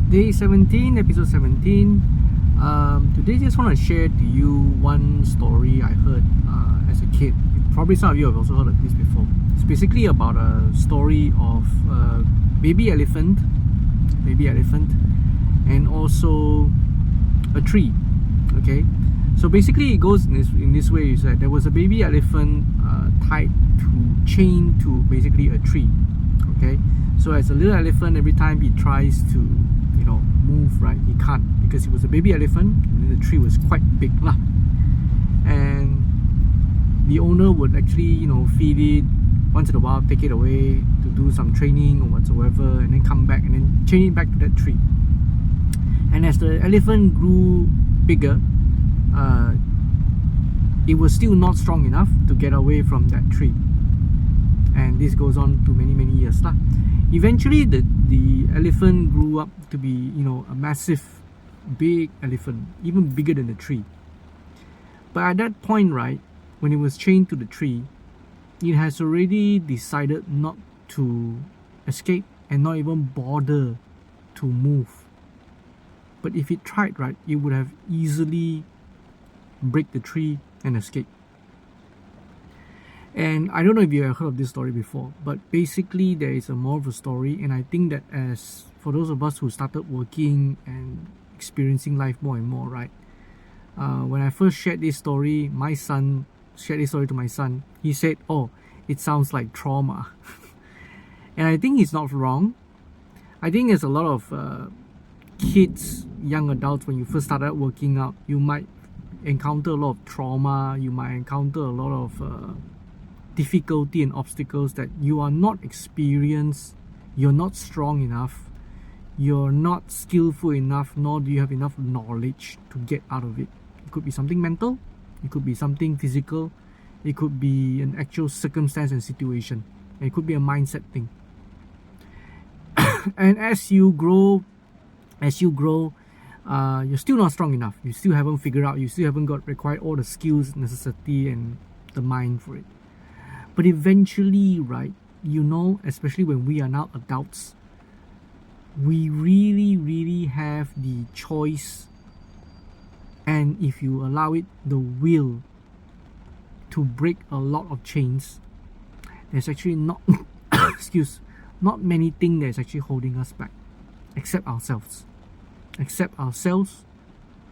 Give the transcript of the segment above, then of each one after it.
Day 17, episode 17. Today just want to share to you one story I heard as a kid. Probably some of you have also heard of this before. It's basically about a story of a baby elephant, and also a tree. Okay, so basically it goes in this way: is that there was a baby elephant tied to chain to basically a tree. Okay, so as a little elephant, every time he tries to move, right, he can't, because he was a baby elephant and the tree was quite big lah. And the owner would actually feed it once in a while, take it away to do some training or whatsoever, and then come back and then chain it back to that tree. And as the elephant grew bigger, it was still not strong enough to get away from that tree, and this goes on to many years lah. Eventually the elephant grew up to be a massive big elephant, even bigger than the tree. But at that point, right, when it was chained to the tree, it has already decided not to escape and not even bother to move. But if it tried, right, it would have easily break the tree and escape. And I don't know if you have heard of this story before, but basically there is a more of a story, and I think that as for those of us who started working and experiencing life more and more, right, when I first shared this story, my son shared this story to my son. He said, "Oh, it sounds like trauma." And I think he's not wrong. I think there's a lot of kids, young adults, when you first started working out, you might encounter a lot of trauma, you might encounter a lot of difficulty and obstacles that you are not experienced, you're not strong enough, you're not skillful enough, nor do you have enough knowledge to get out of it. It could be something mental, it could be something physical, it could be an actual circumstance and situation, and it could be a mindset thing. And as you grow, you're still not strong enough. You still haven't figured out, you still haven't got required all the skills, necessity, and the mind for it. But eventually, right, especially when we are now adults, we really have the choice, and if you allow it, the will to break a lot of chains. There's actually not not many things that's actually holding us back except ourselves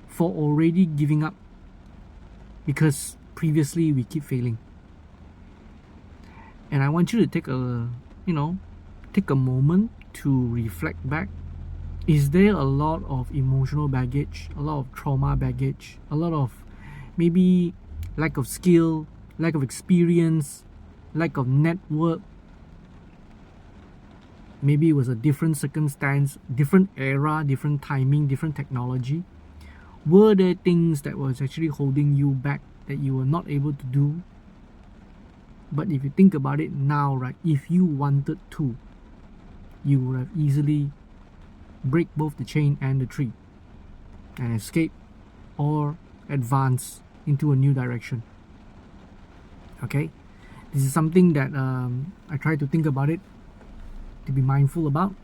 for already giving up because previously we keep failing. And I want you to take a moment to reflect back. Is there a lot of emotional baggage, a lot of trauma baggage, a lot of maybe lack of skill, lack of experience, lack of network? Maybe it was a different circumstance, different era, different timing, different technology. Were there things that was actually holding you back that you were not able to do? But if you think about it now, right, if you wanted to, you would have easily break both the chain and the tree and escape or advance into a new direction. Okay, this is something that I try to think about it, to be mindful about.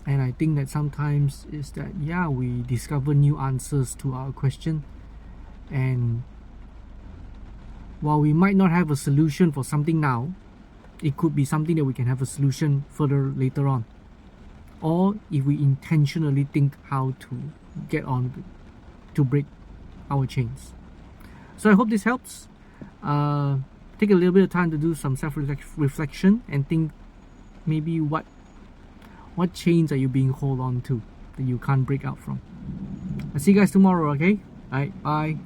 And I think that sometimes is that we discover new answers to our question, and while we might not have a solution for something now, it could be something that we can have a solution further later on, or if we intentionally think how to get on to break our chains. So I hope this helps. Take a little bit of time to do some self-reflection and think maybe what chains are you being held on to that you can't break out from. I'll see you guys tomorrow, okay? Alright, bye.